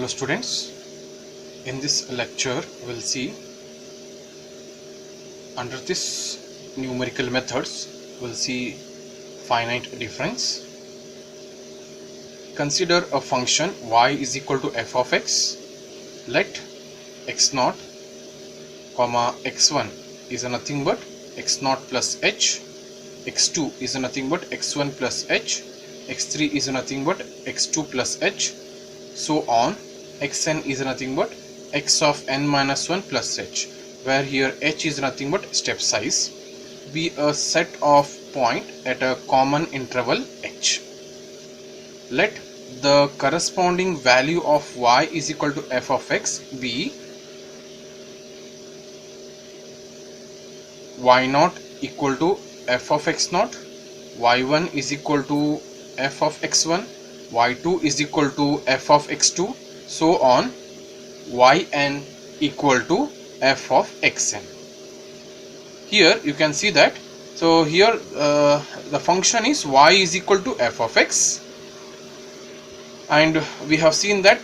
students, in this lecture we'll see under this numerical methods we'll see finite difference. Consider a function y is equal to f of x. Let x0 comma x1 is nothing but x0 plus h, x2 is nothing but x1 plus h, x3 is nothing but x2 plus h, so on. Xn is nothing but x of n minus 1 plus h, where here h is nothing but step size, be a set of point at a common interval h. Let the corresponding value of y is equal to f of x be y0 equal to f of x0, y1 is equal to f of x1, y2 is equal to f of x2, so on, yn equal to f of xn. Here you can see that, so here the function is y is equal to f of x, and we have seen that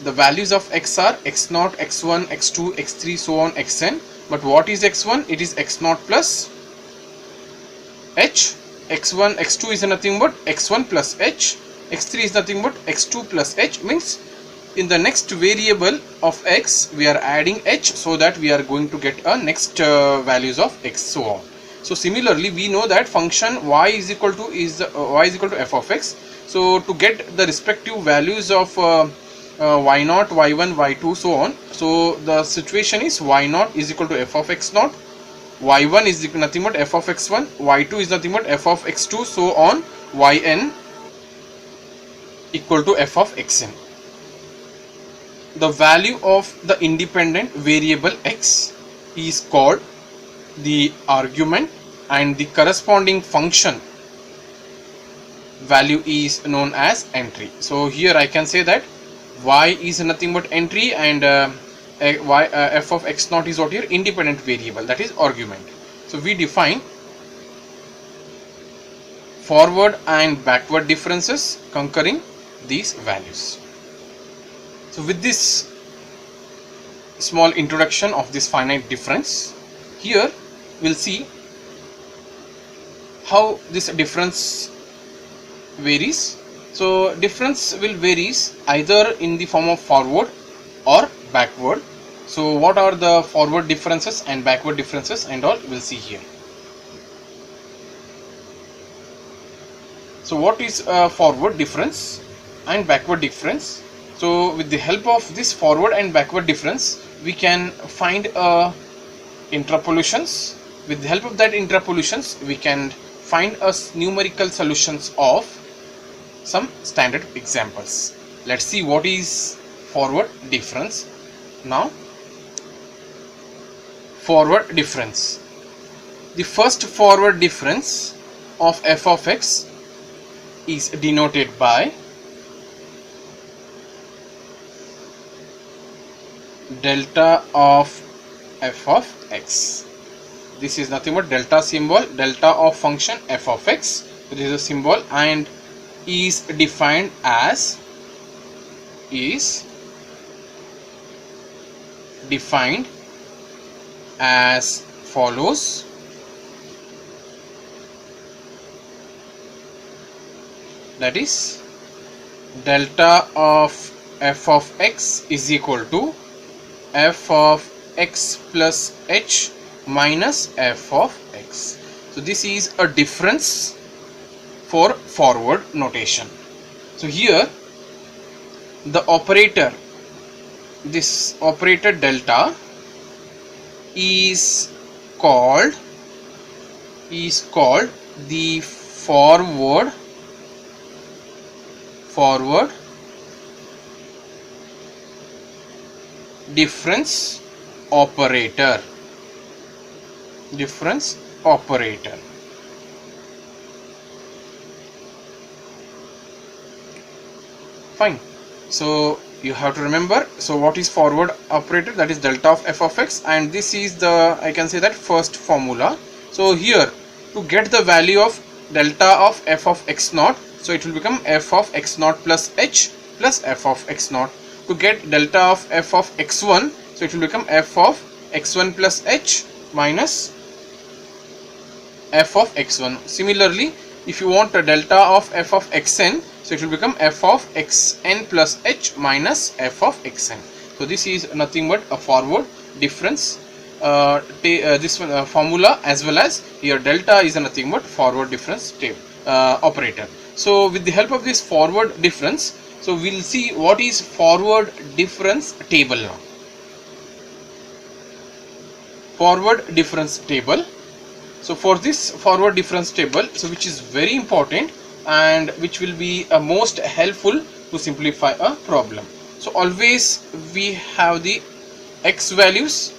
the values of x are x0, x1, x2, x3, so on, xn. But what is x1? It is x0 plus h. x1, x2 is nothing but x1 plus h, x3 is nothing but x2 plus h, means in the next variable of x we are adding h, so that we are going to get a next values of x, so on. So similarly we know that function y is equal to f of x. So to get the respective values of y0, y1, y2, so on, so the situation is y0 is equal to f of x0, y1 is nothing but f of x1, y2 is nothing but f of x2, so on, yn equal to f of xn. The value of the independent variable x is called the argument, and the corresponding function value is known as entry. So here I can say that y is nothing but entry, and f of x0 is what here? Independent variable, that is argument. So we define forward and backward differences conquering these values. So with this small introduction of this finite difference, here we'll see how this difference varies. So difference will varies either in the form of forward or backward. So what are the forward differences and backward differences and all, we'll see here. So what is forward difference and backward difference? So with the help of this forward and backward difference we can find interpolations. With the help of that interpolations we can find numerical solutions of some standard examples. Let's see what is forward difference. Now, forward difference. The first forward difference of f of x is denoted by delta of f of x. This is nothing but delta symbol, delta of function f of x. This is a symbol and is defined as follows. That is, delta of f of x is equal to f of x plus h minus f of x. So this is a difference for forward notation. So here the operator, this operator delta is called the forward difference operator. Fine. So you have to remember, so what is forward operator? That is delta of f of x, and this is the, I can say that, first formula. So here to get the value of delta of f of x0, so it will become f of x0 plus h plus f of x0. to get delta of f of x1, so it will become f of x1 plus h minus f of x1. Similarly, if you want a delta of f of xn, so it will become f of xn plus h minus f of xn. So this is nothing but a forward difference. This one formula, as well as here delta is nothing but forward difference operator. So with the help of this forward difference, so we'll see what is forward difference table now. Forward difference table. So for this forward difference table, so which is very important and which will be most helpful to simplify a problem. So always we have the x values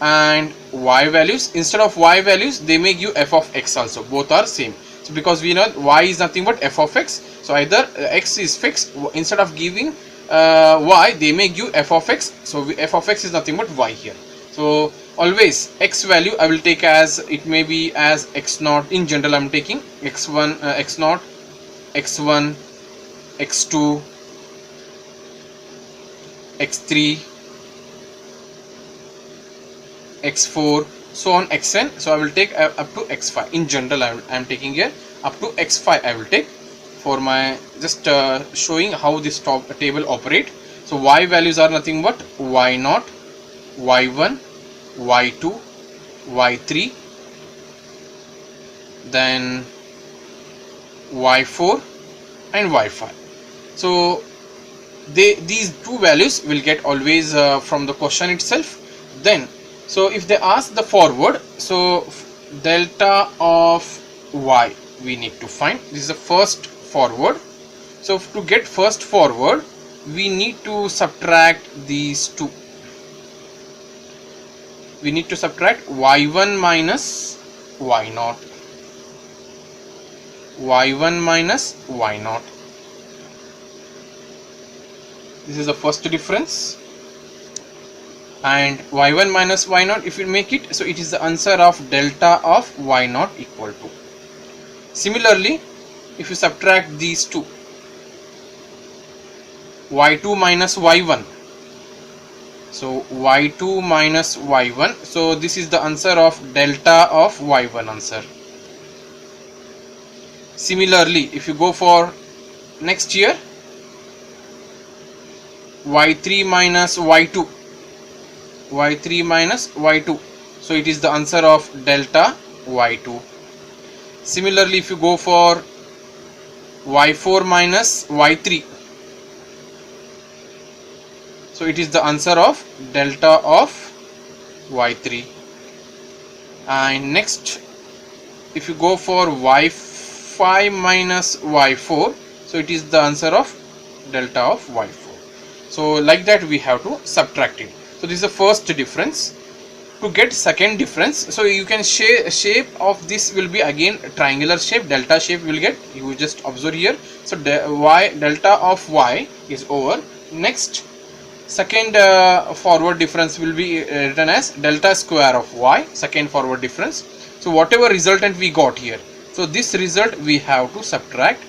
and y values. Instead of y values, they may give f of x also. Both are same. So because we know y is nothing but f of x, so either x is fixed. Instead of giving y, they may give f of x. So f of x is nothing but y here. So always x value I will take as, it may be as x0. In general I am taking x1, x0, x1, x2, x3, x4, so on xn. So I will take up to x5. In general I am taking here up to x5 I will take for my just showing how this table operate. So y values are nothing but y0, y1, y2, y3, then y4 and y5. So these two values will get always from the question itself. Then so if they ask the forward, so delta of y we need to find. This is the first forward. So to get first forward, we need to subtract these two. We need to subtract y1 minus y0, y1 minus y0. This is the first difference. And y1 minus y0, if you make it, so it is the answer of delta of y0 equal to. Similarly, if you subtract these two, y2 minus y1, so y2 minus y1, so this is the answer of delta of y1 answer. Similarly, if you go for next year, y3 minus y2, y3 minus y2, so it is the answer of delta y2. Similarly, if you go for y4 minus y3, so it is the answer of delta of y3. And next, if you go for y5 minus y4, so it is the answer of delta of y4. So like that we have to subtract it. So this is the first difference. To get second difference, so you can shape of this will be again triangular shape, delta shape will get, you just observe here. So delta of y is over. Next, second forward difference will be written as delta square of y, second forward difference. So whatever resultant we got here, so this result we have to subtract.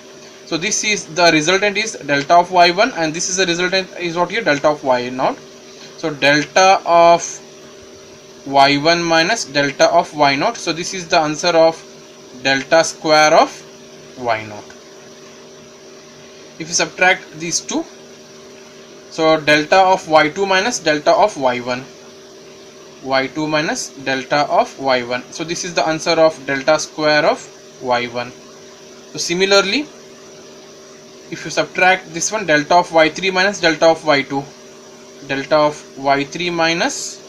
So this is the resultant is delta of y1, and this is the resultant is what here, delta of y0. So delta of y1 minus delta of y0, so this is the answer of delta square of y0. If you subtract these two, so delta of y2 minus delta of y1, y2 minus delta of y1, so this is the answer of delta square of y1. So similarly, if you subtract this one, delta of y3 minus delta of y2, delta of y3 minus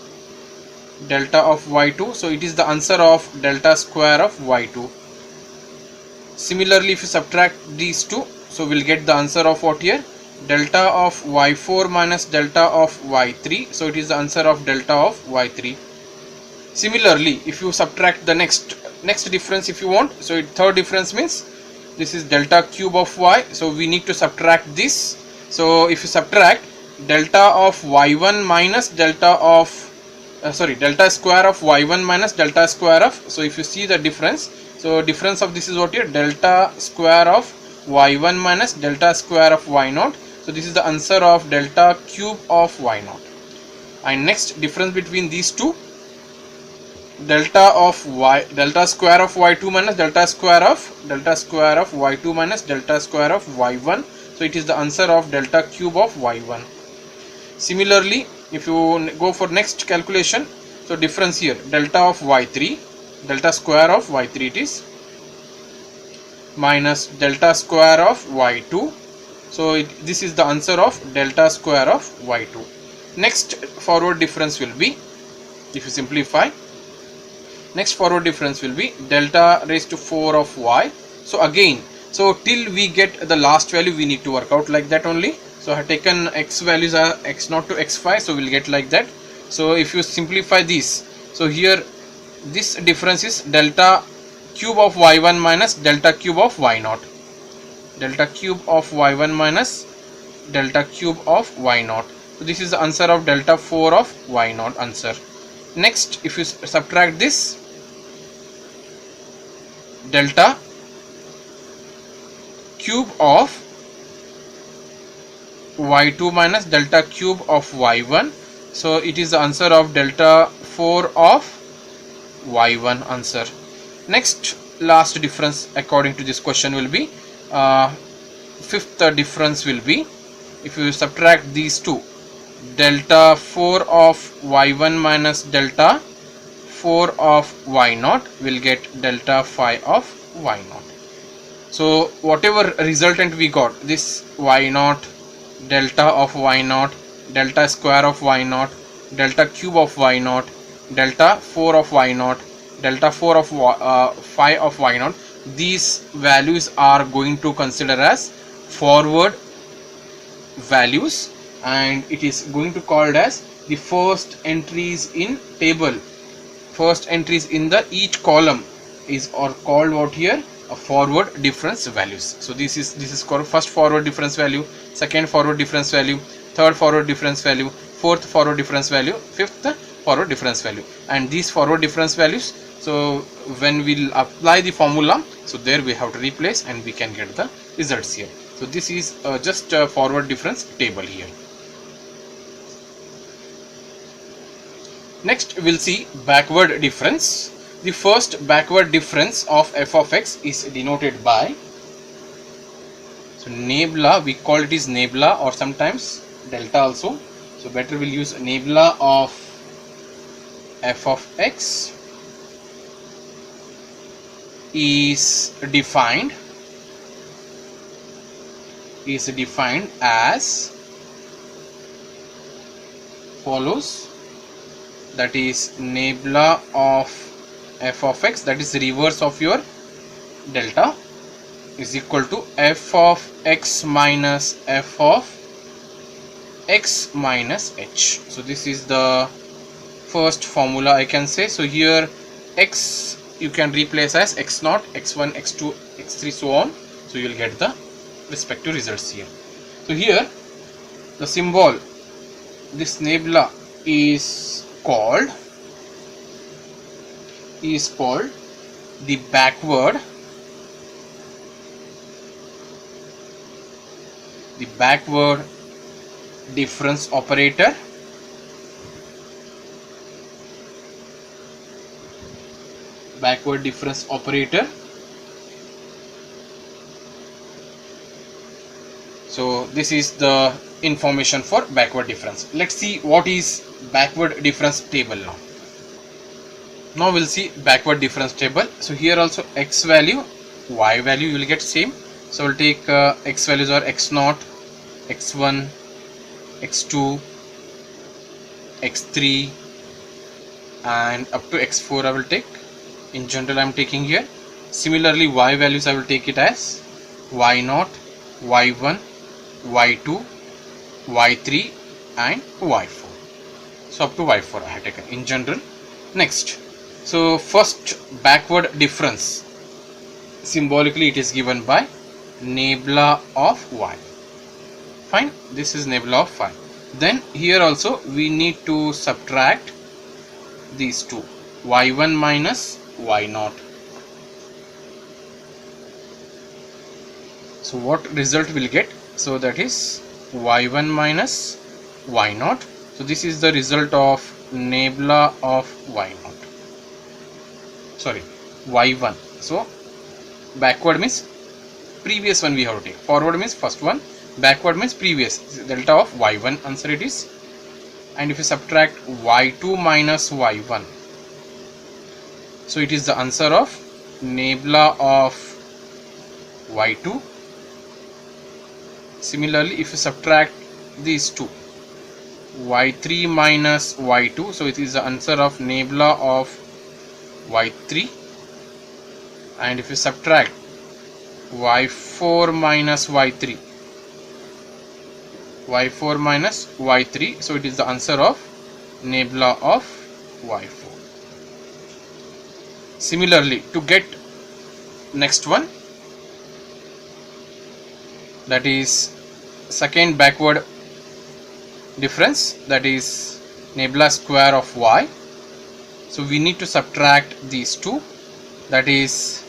delta of y2, so it is the answer of delta square of y2. Similarly, if you subtract these two, so we'll get the answer of what here, delta of y4 minus delta of y3, so it is the answer of delta of y3. Similarly, if you subtract the next difference if you want, so third difference means this is delta cube of y, so we need to subtract this. So if you subtract delta of y1 minus delta of delta square of y1 minus delta square of, so if you see the difference, so difference of this is what here, delta square of y1 minus delta square of y0, So this is the answer of delta cube of y naught. And next difference between these two, delta square of y2 minus delta square of y2 minus delta square of y1. So it is the answer of delta cube of y1. Similarly, if you go for next calculation, so difference here, delta of y3, delta square of y3 it is, minus delta square of y2. So this is the answer of delta square of y2. Next forward difference will be, if you simplify, next forward difference will be delta raised to 4 of y. So again, so till we get the last value, we need to work out like that only. So I have taken x values are x0 to x5, so we'll get like that. So if you simplify this, so here this difference is delta cube of y1 minus delta cube of y0, delta cube of y1 minus delta cube of y0. So this is the answer of delta 4 of y0 answer. Next, if you subtract this, delta cube of y2 minus delta cube of y1. So it is the answer of delta 4 of y1 answer. Next, last difference according to this question will be, fifth difference will be, if you subtract these two, delta 4 of y1 minus delta 4 of y0 will get delta 5 of y0. So whatever resultant we got, this y0, delta of y0, delta square of y0, delta cube of y0, delta 4 of y0, delta 4 of 5 of y0, these values are going to consider as forward values, and it is going to called as the first entries in table. First entries in the each column is or called what here, a forward difference values. So this is called first forward difference value, second forward difference value, third forward difference value, fourth forward difference value, fifth forward difference value. And these forward difference values, so when we'll apply the formula, so there we have to replace and we can get the results here. So this is just a forward difference table here. Next we'll see backward difference. The first backward difference of f of x is denoted by, so nabla, we call it is nabla or sometimes delta also. So better we'll use nabla of f of x is defined as follows, that is nabla of f of x, that is reverse of your delta, is equal to f of x minus f of x minus h. So this is the first formula I can say. So here x you can replace as x0, x1, x2, x3, so on. So you will get the respective results here. So here the symbol, this nabla is called the backward difference operator. Backward difference operator. So this is the information for backward difference. Let's see what is backward difference table now. Now we'll see backward difference table. So here also x value, y value you will get same. So we'll take x values are x0, x1, x2, x3 and up to x4 I will take. In general I am taking here. Similarly y values I will take it as y0, y1, y2, y3 and y4. So up to y4 I have taken in general. Next, so first backward difference, symbolically it is given by nabla of y. Fine, this is nabla of y. Then here also we need to subtract these two, y1 minus y0. So what result will get? So that is y1 minus y0. So this is the result of nabla of y0, sorry, y1. So backward means previous one we have to take, forward means first one, backward means previous, delta of y1 answer it is. And if you subtract y2 minus y1, so it is the answer of nabla of y2. Similarly, if you subtract these two, y3 minus y2, so it is the answer of nabla of y3. And if you subtract y4 minus y3, y4 minus y3, so it is the answer of nabla of y4. Similarly, to get next one, that is second backward difference, that is nabla square of y. So we need to subtract these two, that is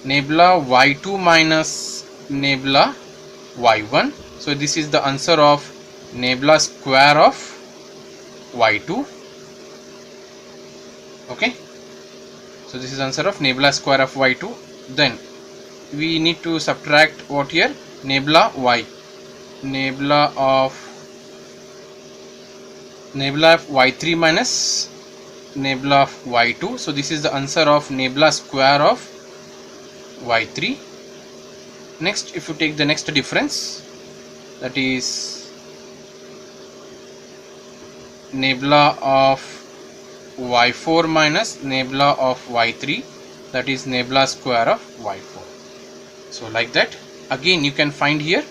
nabla y2 minus nabla y1. So this is the answer of nabla square of y2. Okay, so this is answer of nabla square of y2. Then we need to subtract what here, nabla y, nabla of y3 minus nabla of y2. So this is the answer of nabla square of y3. Next, if you take the next difference, that is nabla of y4 minus nabla of y3, that is nabla square of y4. So like that, again you can find here.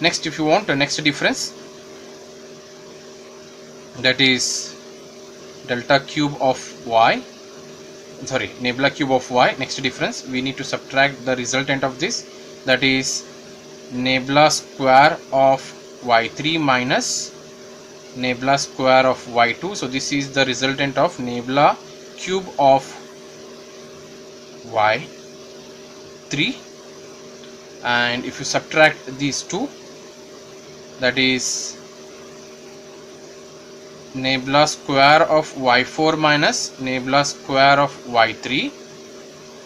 Next, if you want the next difference, that is delta cube of y, sorry, nabla cube of y. Next difference, we need to subtract the resultant of this, that is nabla square of y3 minus nabla square of y2. So this is the resultant of nabla cube of y3. And if you subtract these two, that is nabla square of y4 minus nabla square of y3.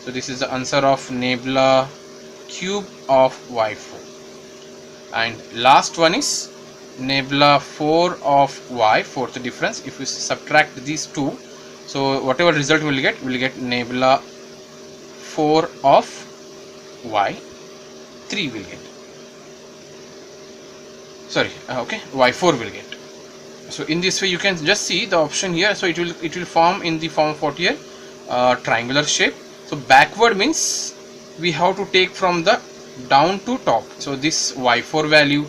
So this is the answer of nabla cube of y4. And last one is nabla 4 of y, fourth difference. If you subtract these two, so whatever result we will get nabla 4 of y3 will get, sorry, okay, y4 will get. So in this way you can just see the option here. So it will form in the form of what here, triangular shape. So backward means we have to take from the down to top. So this y4 value,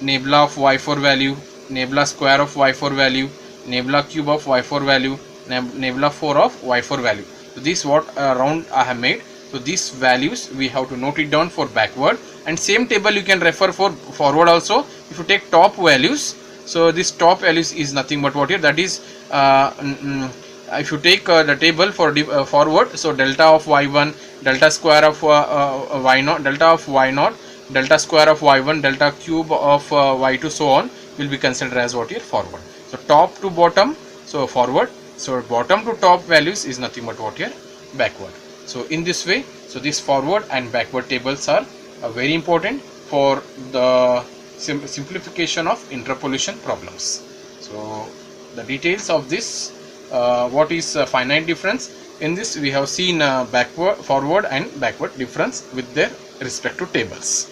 nabla of y4 value, nabla square of y4 value, nabla cube of y4 value, nabla 4 of y4 value. So this what round I have made. So these values we have to note it down for backward, and same table you can refer for forward also. If you take top values, so this top values is nothing but what here, that is if you take the table for forward, so delta of y1, delta square of y0, delta of y0, delta square of y1, delta cube of y2, so on, will be considered as what here, forward. So top to bottom, so forward. So bottom to top values is nothing but what here, backward. So in this way, so this forward and backward tables are very important for the simplification of interpolation problems. So the details of this, what is finite difference, in this we have seen forward and backward difference with their respective tables.